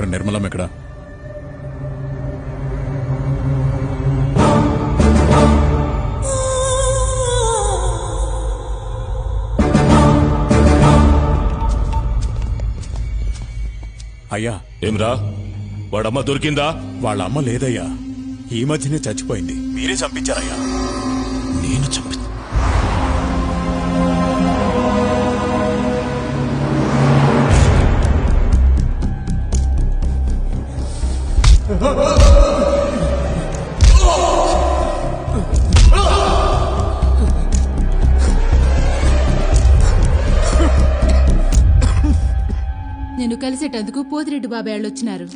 Doctor నిర్మలం ఎక్కడ? అయ్యా. ఏమ్రా, వాడమ్మ దొరికిందా? వాళ్ళ అమ్మ లేదయ్యా, ఈ మధ్యనే చచ్చిపోయింది. మీరే చంపించారయ్యా. నేను చంపి నేను కలిసేటందుకు పోతిరెడ్డి బాబాయ్ వాళ్ళు వచ్చినారు.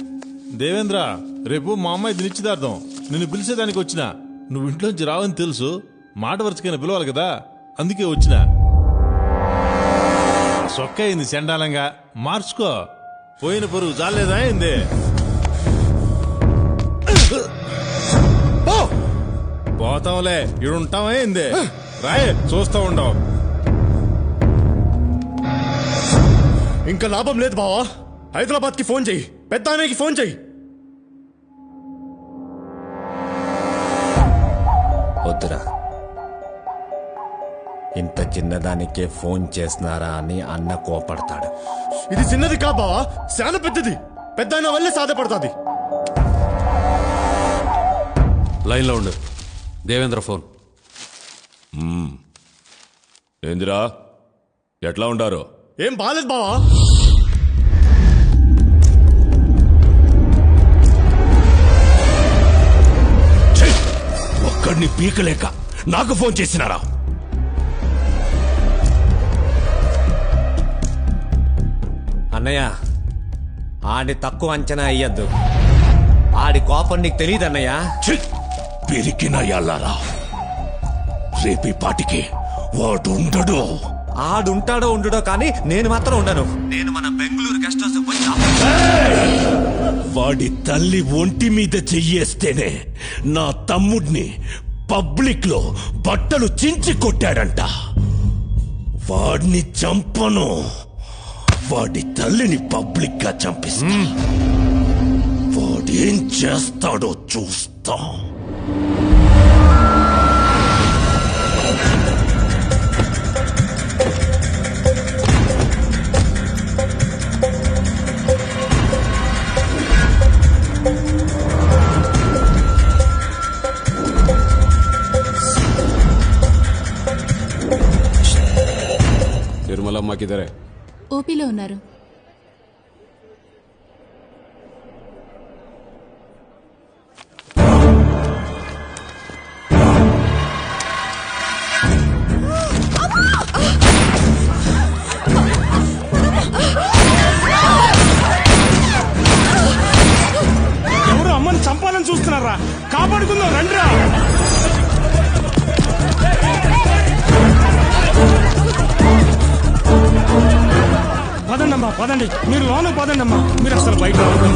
దేవేంద్ర, రేపు మా అమ్మాయి నిశ్చితార్థం. నిన్ను పిలిచేదానికి వచ్చినా. నువ్వు ఇంట్లోంచి రావని తెలుసు, మాట వరుసకైనా పిలవాలి కదా, అందుకే వచ్చినా. సొక్క అయింది చండాలంగా, మార్చుకో. పోయిన పరువు జాలేదా అయింది. పోతాంలే, ఇడుంటాం అయింది. రాయ్, చూస్తా ఉండవు. ఇంకా లాభం లేదు బావా. హైదరాబాద్ కి ఫోన్ చెయ్యి, పెద్దానికి ఫోన్ చెయ్యి. వద్దురా, ఇంత చిన్నదానికే ఫోన్ చేస్తున్నారా అని అన్న కోపడతాడు. ఇది చిన్నది కా బావా, చాలా పెద్దది. పెద్దాయన వల్లే సాధ్యపడుతుంది. లైన్లో ఉండు. దేవేంద్ర ఫోన్. ఏందిరా, ఎట్లా ఉండారు? ఏం బాలేదు బావా. ఒక్కడిని పీకలేక నాకు ఫోన్ చేసినారా? అన్నయ్య, ఆడి తక్కువ అంచనా అయ్యద్దు. ఆడి కోపం నీకు తెలియదు అన్నయ్య. పెరిగిన ఎల్లారా, రేపీ పాటికి వాడు ఉండడు. ఆడుంటాడో ఉండడో కానీ నేను మాత్రం ఉండను. నేను మన బెంగళూరు గెస్ట్ హౌస్ వచ్చా. వాడి తల్లి ఒంటి మీద చెయ్యేస్తేనే నా తమ్ముడిని పబ్లిక్ లో బట్టలు చించి కొట్టాడంట. వాడిని చంపను, వాడి తల్లిని పబ్లిక్ గా చంపిస్తా. వాడేం చేస్తాడో చూస్తా. నిర్మలమ్మ కిదరే? ఓపీలో ఉన్నారు. ఎవరు అమ్మని చంపాలని చూస్తున్నారా? కాపాడుకుందాం రండిరా. పదండమ్మా, పదండి. మీరు లోన పదండమ్మా, మీరు అసలు బయట రావద్దు.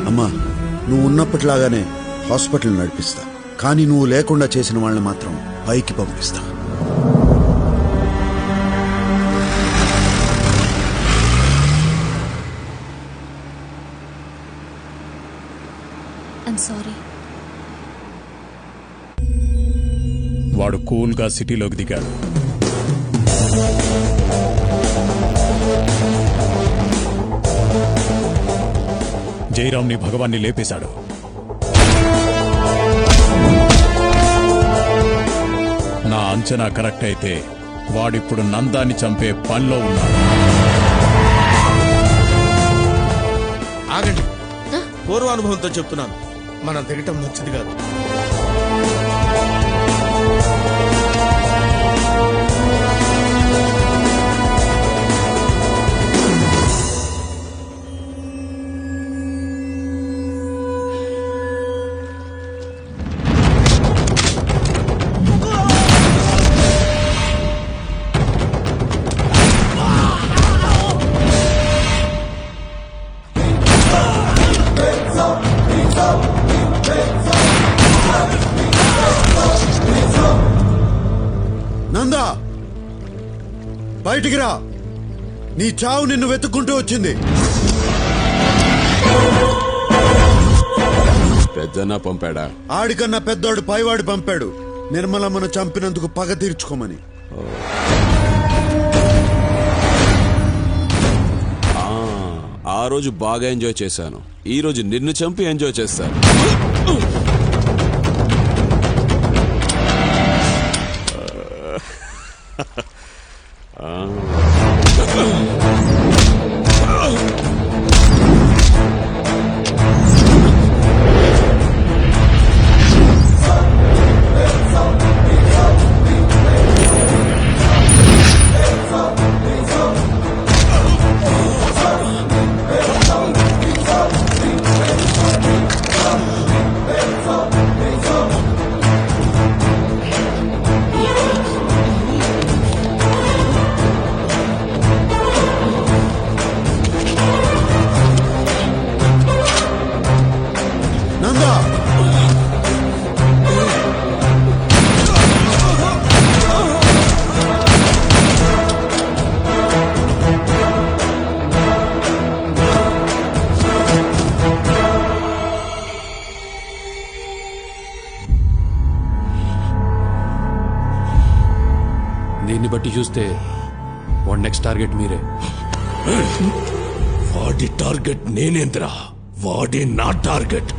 అమ్మా, నువ్వు ఉన్నప్పటిలాగానే హాస్పిటల్ నడిపిస్తా, కానీ నువ్వు లేకుండా చేసిన వాళ్ళని మాత్రం పైకి పంపిస్తా. సారీ. వాడు కూల్గా సిటీలోకి దిగాడు. జయరాంని భగవాన్ని లేపేశాడు. నా అంచనా కరెక్ట్ అయితే వాడిప్పుడు నందాన్ని చంపే పనిలో ఉన్నాడు. ఆగండి, పూర్వానుభవంతో చెప్తున్నాను, మనం దిగటం మంచిది కాదు. నందా, బయటికి రా. నీ చావు నిన్ను వెతుక్కుంటూ వచ్చింది. పెద్దన్న పంపాడా? ఆడికన్నా పెద్దోడు పైవాడు పంపాడు, నిర్మలమ్మను చంపినందుకు పగ తీర్చుకోమని. ఆ రోజు బాగా ఎంజాయ్ చేశాను, ఈ రోజు నిన్ను చంపి ఎంజాయ్ చేస్తాను. నందా, దీన్ని బట్టి చూస్తే వాడి నెక్స్ట్ టార్గెట్ మీరే. వాడి టార్గెట్ నేనేంద్రా, వాడే నా టార్గెట్.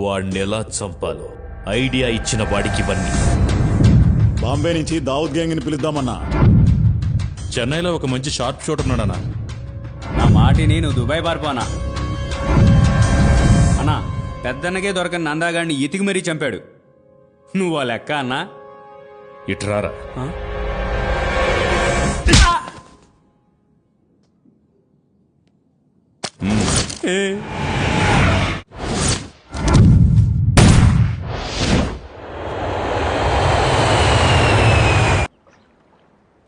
వాడిని ఎలా చంపాలో ఐడియా ఇచ్చిన వాడికి ఇవన్నీ. బాంబే నుంచి దావుద్ గ్యాంగ్ ని పిలుద్దామన్నా. చెన్నైలో ఒక మంచి షార్ప్ షూట్ ఉన్నాడన్నా. నా మాటిని నువ్వు దుబాయ్ పారిపోనా అన్నా. పెద్దన్నకే దొరకని నందాగాడిని ఇతికి మరీ చంపాడు. నువ్వు ఆ లెక్క అన్నా. ఇట్రారా.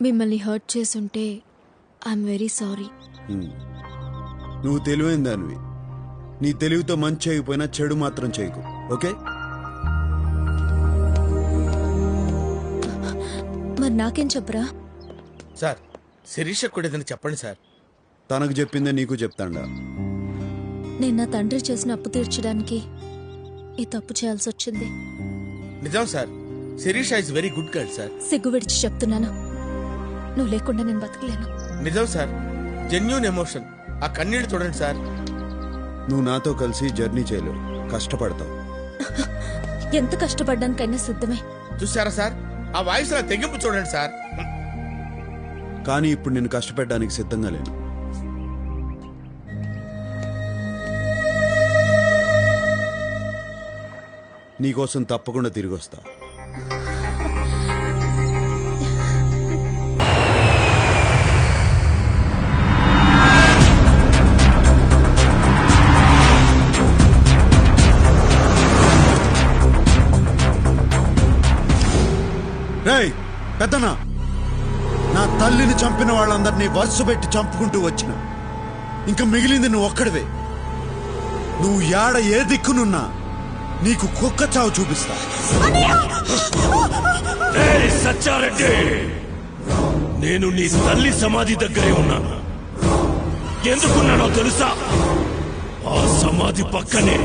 మిమ్మల్ని హర్ట్ చేసుంటే ఐఎమ్ వెరీ సారీ. నువ్వు తెలివైన దానివి. నీ తెలివితో మంచి చేయకపోయినా చెడు మాత్రం చేయకు, ఓకే? మరి నాకేం చెప్పరా? సార్, శిరీష కూడా ఏదైనా చెప్పండి సార్. తనకు చెప్పిందే నీకు చెప్తాండా. నేను నా తండ్రి చేసిన అప్పు తీర్చడానికి ఈ తప్పు చేయాల్సి వచ్చింది. నిజం sir, Sirisha is very good girl sir. సిగ్గు విడిచి చెప్తున్నాను, నువ్వు లేకుండా నేను బతకలేను. నిజం సార్, జెన్యూన్ ఎమోషన్. ఆ కన్నీళ్ళు చూడండి సార్. నువ్వు నాతో కలిసి జర్నీ చేయలేవు, కష్టపడతావు. ఎంత కష్టపడ్డానికైనా సిద్ధమే. చూసారా సార్, ఆ వాయిస్ లా తెగింపు చూడండి సార్. కానీ ఇప్పుడు నేను కష్టపెట్టడానికి సిద్ధంగా లేను. నీకోసం తప్పకుండా తిరిగి వస్తా. రేయ్ పెద్దనా, నా తల్లిని చంపిన వాళ్ళందరినీ వరుస పెట్టి చంపుకుంటూ వచ్చిన. ఇంకా మిగిలింది నువ్వు ఒక్కడివే. నువ్వు యాడ ఏ దిక్కునున్నా నీకు కుక్క చావు చూపిస్తా. సచ్చారెడ్డి, నేను నీ తల్లి సమాధి దగ్గరే ఉన్నాను. ఎందుకున్నానో తెలుసా? ఆ సమాధి పక్కనే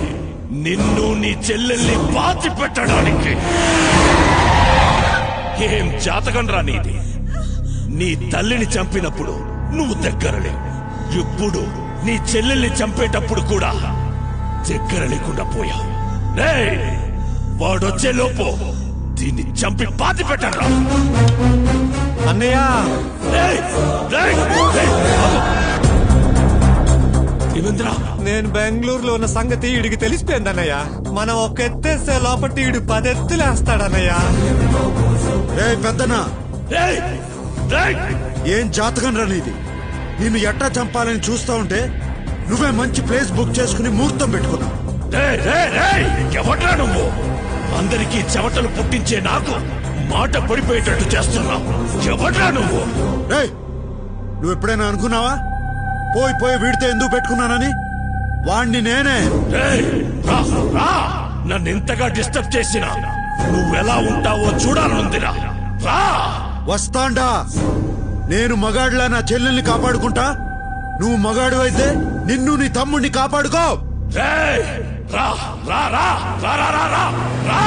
నిన్ను నీ చెల్లెల్ని పాతి పెట్టడానికి. ఏం జాతకం రా నీది? నీ తల్లిని చంపినప్పుడు నువ్వు దగ్గరలే, ఇప్పుడు నీ చెల్లెల్ని చంపేటప్పుడు కూడా దగ్గర లేకుండా పోయావు. వాడొచ్చే లోపు దీన్ని చంపి పాతి పెట్టరా. అన్నయ్య, నేను బెంగళూరులో ఉన్న సంగతి వీడికి తెలిసిపోయింది అన్నయ్య. మనం ఒక ఎత్తేస్తే లోపల వీడు 10 ఎత్తులేస్తాడన్నయ్య. రే పెద్దనా, ఏం జాతకం రా నీది? నిన్ను ఎట్టా చంపాలని చూస్తా ఉంటే నువ్వే మంచి ప్లేస్ బుక్ చేసుకుని ముహూర్తం పెట్టుకున్నావు. ఎవట్రా నువ్వు? అందరికీ చెమటలు పుట్టించే నాకు మాట పడిపోయేటట్టు చేస్తున్నావు. ఎవట్రా నువ్వు? రేయ్, నువ్వు ఎప్పుడైనా అనుకున్నావా పోయి పోయి వీడితో ఎందుకు పెట్టుకున్నానని? వాణ్ణి నేనే. నన్ను ఇంతగా డిస్టర్బ్ చేసినా నువ్వెలా ఉంటావో చూడాలనుందిరా. వస్తాండా. నేను మగాడిలా నా చెల్లెల్ని కాపాడుకుంటా, నువ్వు మగాడు అయితే నిన్ను నీ తమ్ముడిని కాపాడుకో. రా రా రా రా రా రా రా రా.